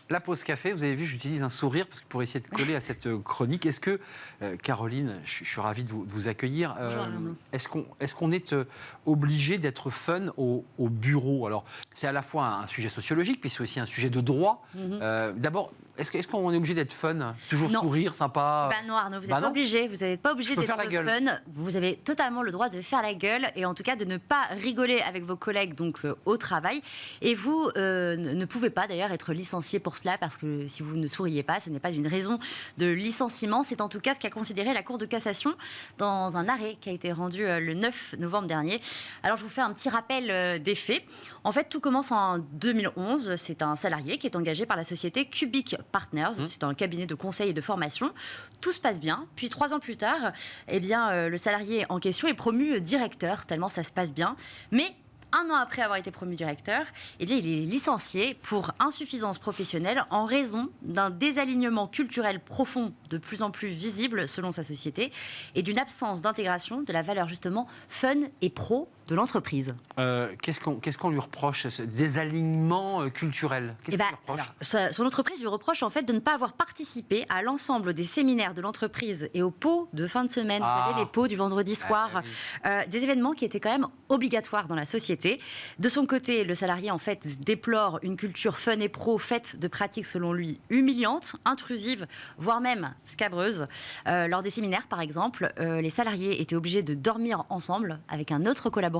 La pause café, vous avez vu, j'utilise un sourire parce que pour essayer de coller à cette chronique. Est-ce que, Caroline, je suis ravi de vous accueillir. Est-ce qu'on est obligé d'être fun au bureau? Alors, c'est à la fois un sujet sociologique, puis c'est aussi un sujet de droit. D'abord, est-ce qu'on est obligé d'être fun? Toujours sourire, sympa? Non, Arnaud, vous n'êtes pas obligé. Vous n'êtes pas obligé d'être fun. Vous avez totalement le droit de faire la gueule et en tout cas de ne pas rigoler avec vos collègues donc au travail. Et vous ne pouvez pas d'ailleurs être licencié pour cela parce que si vous ne souriez pas, ce n'est pas une raison de licenciement. C'est en tout cas ce qu'a considéré la Cour de cassation dans un arrêt qui a été rendu le 9 novembre dernier. Alors je vous fais un petit rappel des faits. En fait, tout commence en 2011. C'est un salarié qui est engagé par la société Cubic Partners. C'est un cabinet de conseil et de formation. Tout se passe bien. Puis 3 ans plus tard, le salarié en question est promu directeur, tellement ça se passe bien. Mais 1 an après avoir été promu directeur, il est licencié pour insuffisance professionnelle en raison d'un désalignement culturel profond de plus en plus visible selon sa société et d'une absence d'intégration de la valeur justement fun et pro de l'entreprise. Qu'est-ce qu'on lui reproche, ce désalignement culturel? Qu'est-ce qu'on lui reproche? Son entreprise lui reproche en fait de ne pas avoir participé à l'ensemble des séminaires de l'entreprise et aux pots de fin de semaine, vous savez, les pots du vendredi soir, des événements qui étaient quand même obligatoires dans la société. De son côté, le salarié en fait déplore une culture fun et pro faite de pratiques selon lui humiliantes, intrusives, voire même scabreuses. Lors des séminaires, par exemple, les salariés étaient obligés de dormir ensemble avec un autre collaborateur,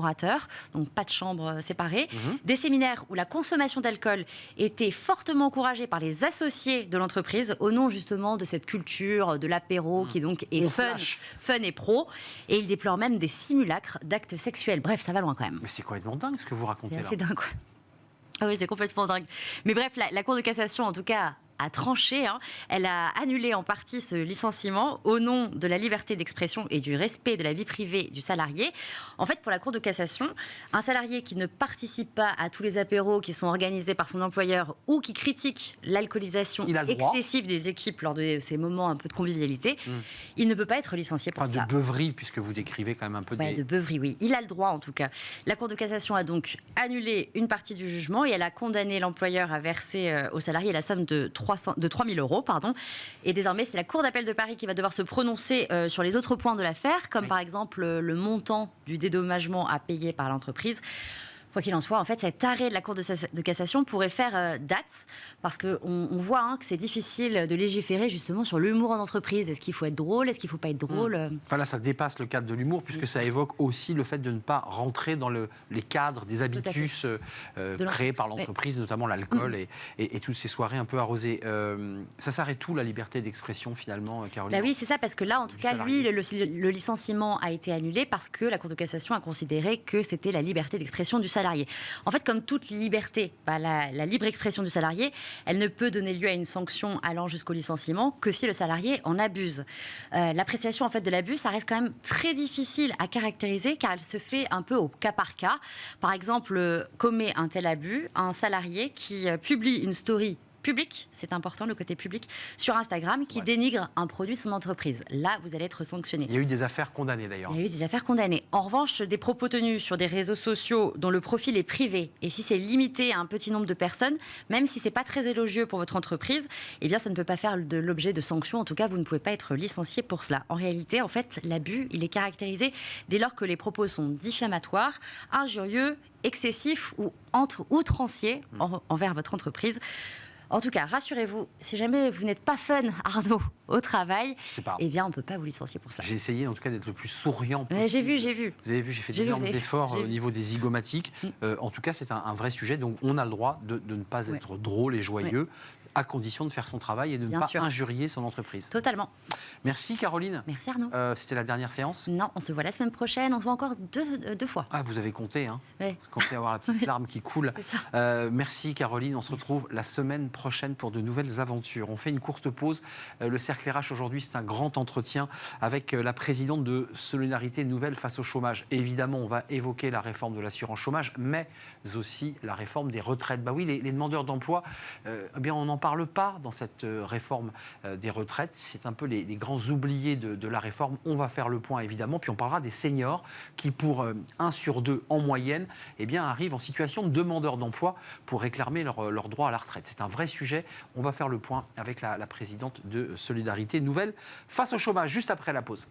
donc pas de chambre séparée. Des séminaires où la consommation d'alcool était fortement encouragée par les associés de l'entreprise au nom justement de cette culture de l'apéro qui donc est fun et pro. Et il déplore même des simulacres d'actes sexuels. Bref, ça va loin quand même. Mais c'est complètement dingue ce que vous racontez là. C'est dingue, quoi. Ah oui, c'est complètement dingue. Mais bref, la Cour de cassation, en tout cas, a tranché. Elle a annulé en partie ce licenciement au nom de la liberté d'expression et du respect de la vie privée du salarié. En fait, pour la Cour de cassation, un salarié qui ne participe pas à tous les apéros qui sont organisés par son employeur ou qui critique l'alcoolisation excessive des équipes lors de ces moments un peu de convivialité, il ne peut pas être licencié pour ça. De beuverie, puisque vous décrivez quand même un peu de beuverie, oui. Il a le droit, en tout cas. La Cour de cassation a donc annulé une partie du jugement et elle a condamné l'employeur à verser au salarié la somme de 3 000 €. Et désormais, c'est la Cour d'appel de Paris qui va devoir se prononcer sur les autres points de l'affaire, comme par exemple le montant du dédommagement à payer par l'entreprise. Quoi qu'il en soit, en fait, cet arrêt de la Cour de cassation pourrait faire date, parce qu'on voit que c'est difficile de légiférer justement sur l'humour en entreprise. Est-ce qu'il faut être drôle? Est-ce qu'il ne faut pas être drôle? Enfin là, ça dépasse le cadre de l'humour, puisque ça évoque aussi le fait de ne pas rentrer dans les cadres des habitus créés par l'entreprise, notamment l'alcool et toutes ces soirées un peu arrosées. Ça s'arrête où, la liberté d'expression, finalement, Caroline? Oui, c'est ça, parce que là, en tout cas, lui, le licenciement a été annulé parce que la Cour de cassation a considéré que c'était la liberté d'expression du salarié. En fait, comme toute liberté, la libre expression du salarié, elle ne peut donner lieu à une sanction allant jusqu'au licenciement que si le salarié en abuse. L'appréciation en fait de l'abus, ça reste quand même très difficile à caractériser car elle se fait un peu au cas par cas. Par exemple, commet un tel abus un salarié qui publie une story public, c'est important, le côté public, sur Instagram, qui dénigre un produit de son entreprise. Là, vous allez être sanctionné. Il y a eu des affaires condamnées, d'ailleurs. Il y a eu des affaires condamnées. En revanche, des propos tenus sur des réseaux sociaux dont le profil est privé, et si c'est limité à un petit nombre de personnes, même si c'est pas très élogieux pour votre entreprise, eh bien, ça ne peut pas faire de l'objet de sanctions. En tout cas, vous ne pouvez pas être licencié pour cela. En réalité, en fait, l'abus, il est caractérisé dès lors que les propos sont diffamatoires, injurieux, excessifs ou outranciers envers votre entreprise. En tout cas, rassurez-vous, si jamais vous n'êtes pas fun, Arnaud, au travail, eh bien, on ne peut pas vous licencier pour ça. J'ai essayé, en tout cas, d'être le plus souriant possible. J'ai vu. Vous avez vu, j'ai fait d'énormes efforts au niveau des zygomatiques. En tout cas, c'est un vrai sujet, donc on a le droit de ne pas être drôle et joyeux, à condition de faire son travail et de ne pas injurier son entreprise. Totalement. Merci, Caroline. Merci, Arnaud. C'était la dernière séance? Non, on se voit la semaine prochaine. On se voit encore deux fois. Ah, vous avez compté, hein? Oui. Vous comptez avoir la petite larme qui coule. Merci, Caroline. On se retrouve la semaine prochaine pour de nouvelles aventures. On fait une courte pause. Le Cercle RH, aujourd'hui, c'est un grand entretien avec la présidente de Solidarité Nouvelle face au chômage. Et évidemment, on va évoquer la réforme de l'assurance chômage, mais aussi la réforme des retraites. Bah oui, les demandeurs d'emploi, eh bien, on en parle pas dans cette réforme des retraites. C'est un peu les grands oubliés de la réforme. On va faire le point, évidemment. Puis on parlera des seniors qui, pour 1 sur 2 en moyenne, eh bien, arrivent en situation de demandeur d'emploi pour réclamer leur droit à la retraite. C'est un vrai sujet. On va faire le point avec la présidente de Solidarité Nouvelle face au chômage, juste après la pause.